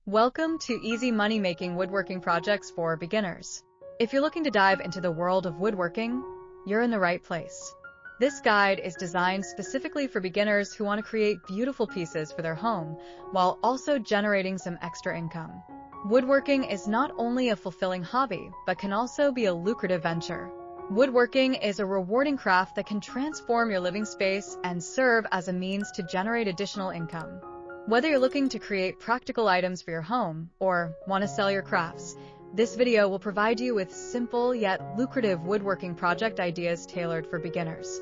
Welcome to Easy Money Making Woodworking Projects for Beginners. If you're looking to dive into the world of woodworking, you're in the right place. This guide is designed specifically for beginners who want to create beautiful pieces for their home while also generating some extra income. Woodworking is not only a fulfilling hobby, but can also be a lucrative venture. Woodworking is a rewarding craft that can transform your living space and serve as a means to generate additional income. Whether you're looking to create practical items for your home or want to sell your crafts, this video will provide you with simple yet lucrative woodworking project ideas tailored for beginners.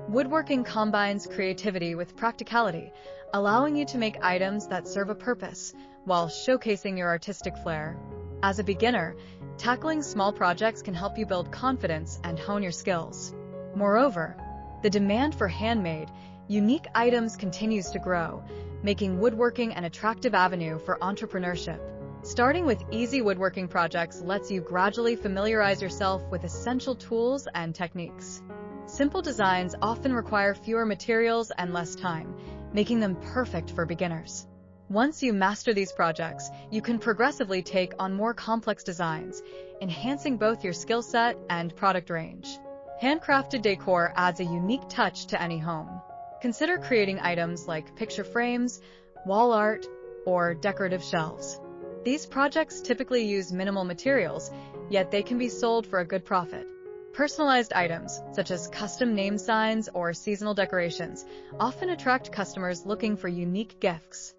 Woodworking combines creativity with practicality, allowing you to make items that serve a purpose while showcasing your artistic flair. As a beginner, tackling small projects can help you build confidence and hone your skills. Moreover, the demand for handmade, unique items continues to grow, making woodworking an attractive avenue for entrepreneurship. Starting with easy woodworking projects lets you gradually familiarize yourself with essential tools and techniques. Simple designs often require fewer materials and less time, making them perfect for beginners. Once you master these projects, you can progressively take on more complex designs, enhancing both your skill set and product range. Handcrafted decor adds a unique touch to any home. Consider creating items like picture frames, wall art, or decorative shelves. These projects typically use minimal materials, yet they can be sold for a good profit. Personalized items, such as custom name signs or seasonal decorations, often attract customers looking for unique gifts.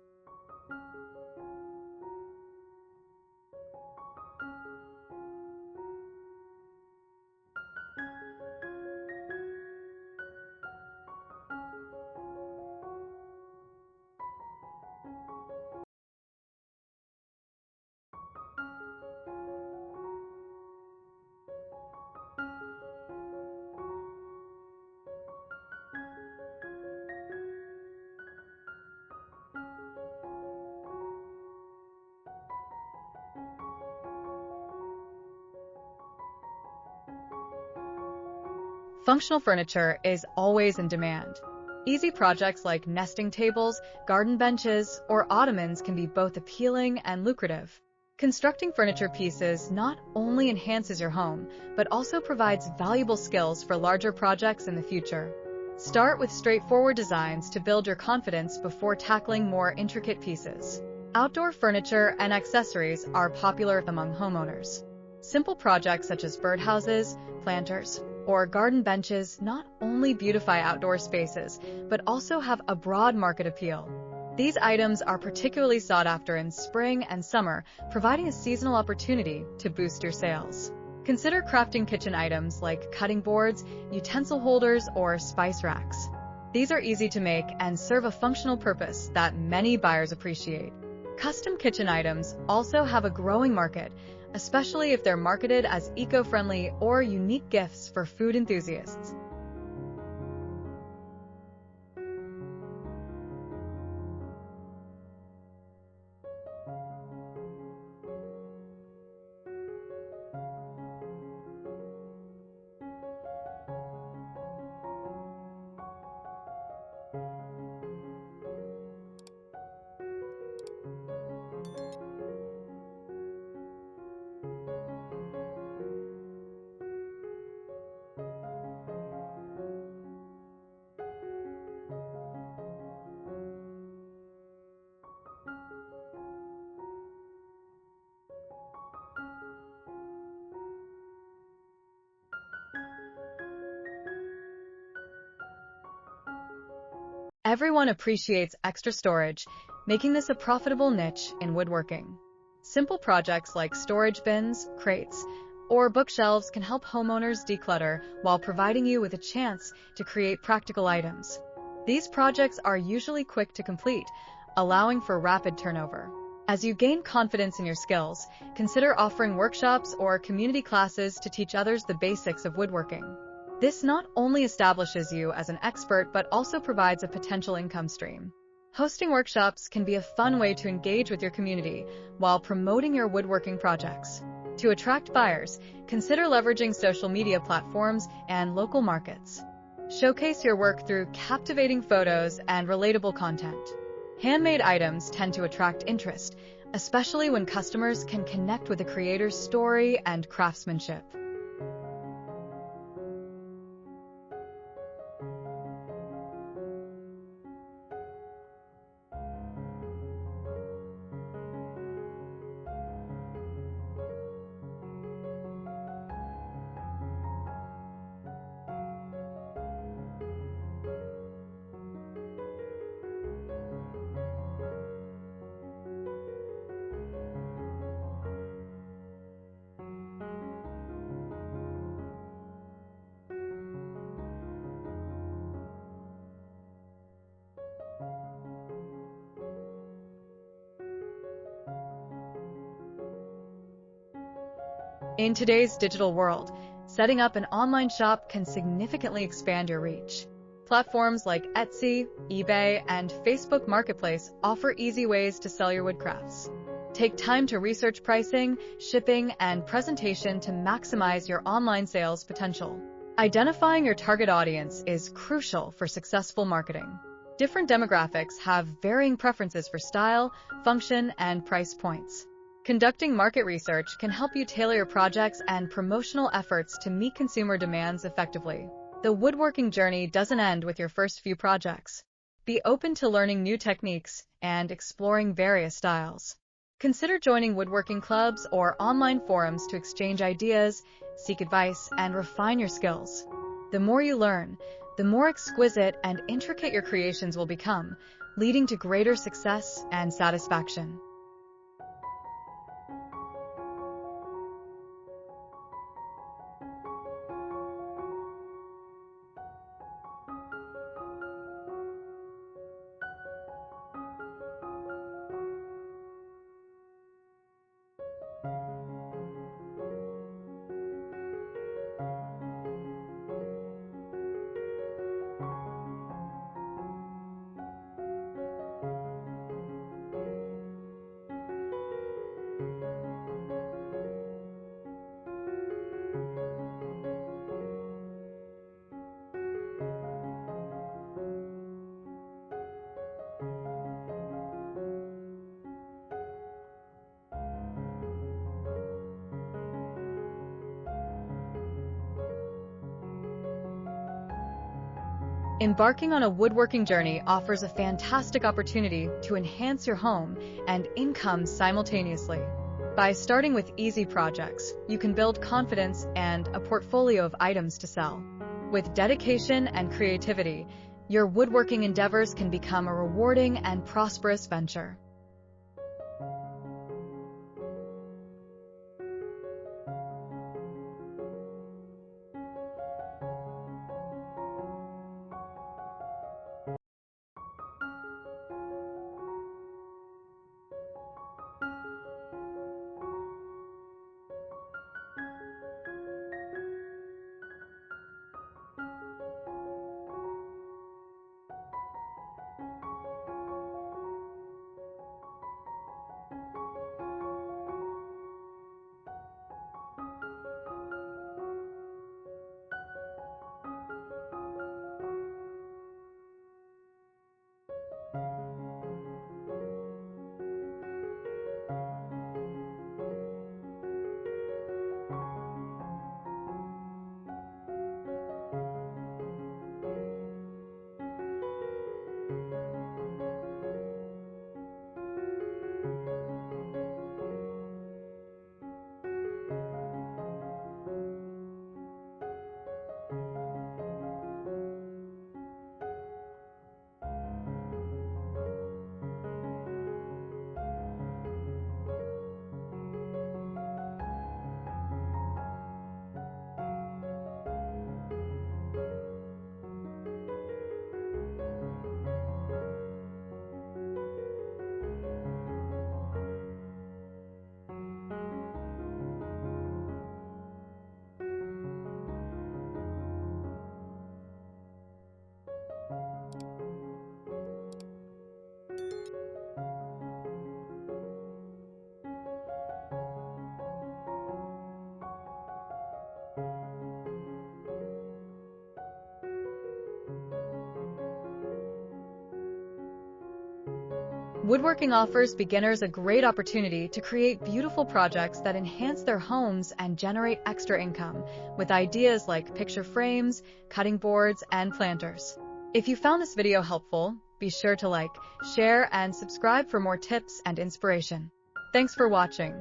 Functional furniture is always in demand. Easy projects like nesting tables, garden benches, or ottomans can be both appealing and lucrative. Constructing furniture pieces not only enhances your home, but also provides valuable skills for larger projects in the future. Start with straightforward designs to build your confidence before tackling more intricate pieces. Outdoor furniture and accessories are popular among homeowners. Simple projects such as birdhouses, planters, or garden benches not only beautify outdoor spaces, but also have a broad market appeal. These items are particularly sought after in spring and summer, providing a seasonal opportunity to boost your sales. Consider crafting kitchen items like cutting boards, utensil holders, or spice racks. These are easy to make and serve a functional purpose that many buyers appreciate. Custom kitchen items also have a growing market, especially if they're marketed as eco-friendly or unique gifts for food enthusiasts. Everyone appreciates extra storage, making this a profitable niche in woodworking. Simple projects like storage bins, crates, or bookshelves can help homeowners declutter while providing you with a chance to create practical items. These projects are usually quick to complete, allowing for rapid turnover. As you gain confidence in your skills, consider offering workshops or community classes to teach others the basics of woodworking. This not only establishes you as an expert but also provides a potential income stream. Hosting workshops can be a fun way to engage with your community while promoting your woodworking projects. To attract buyers, consider leveraging social media platforms and local markets. Showcase your work through captivating photos and relatable content. Handmade items tend to attract interest, especially when customers can connect with the creator's story and craftsmanship. In today's digital world, setting up an online shop can significantly expand your reach. Platforms like Etsy, eBay, and Facebook Marketplace offer easy ways to sell your woodcrafts. Take time to research pricing, shipping, and presentation to maximize your online sales potential. Identifying your target audience is crucial for successful marketing. Different demographics have varying preferences for style, function, and price points. Conducting market research can help you tailor your projects and promotional efforts to meet consumer demands effectively. The woodworking journey doesn't end with your first few projects. Be open to learning new techniques and exploring various styles. Consider joining woodworking clubs or online forums to exchange ideas, seek advice, and refine your skills. The more you learn, the more exquisite and intricate your creations will become, leading to greater success and satisfaction. Embarking on a woodworking journey offers a fantastic opportunity to enhance your home and income simultaneously. By starting with easy projects, you can build confidence and a portfolio of items to sell. With dedication and creativity, your woodworking endeavors can become a rewarding and prosperous venture. Woodworking offers beginners a great opportunity to create beautiful projects that enhance their homes and generate extra income, with ideas like picture frames, cutting boards, and planters. If you found this video helpful, be sure to like, share, and subscribe for more tips and inspiration. Thanks for watching.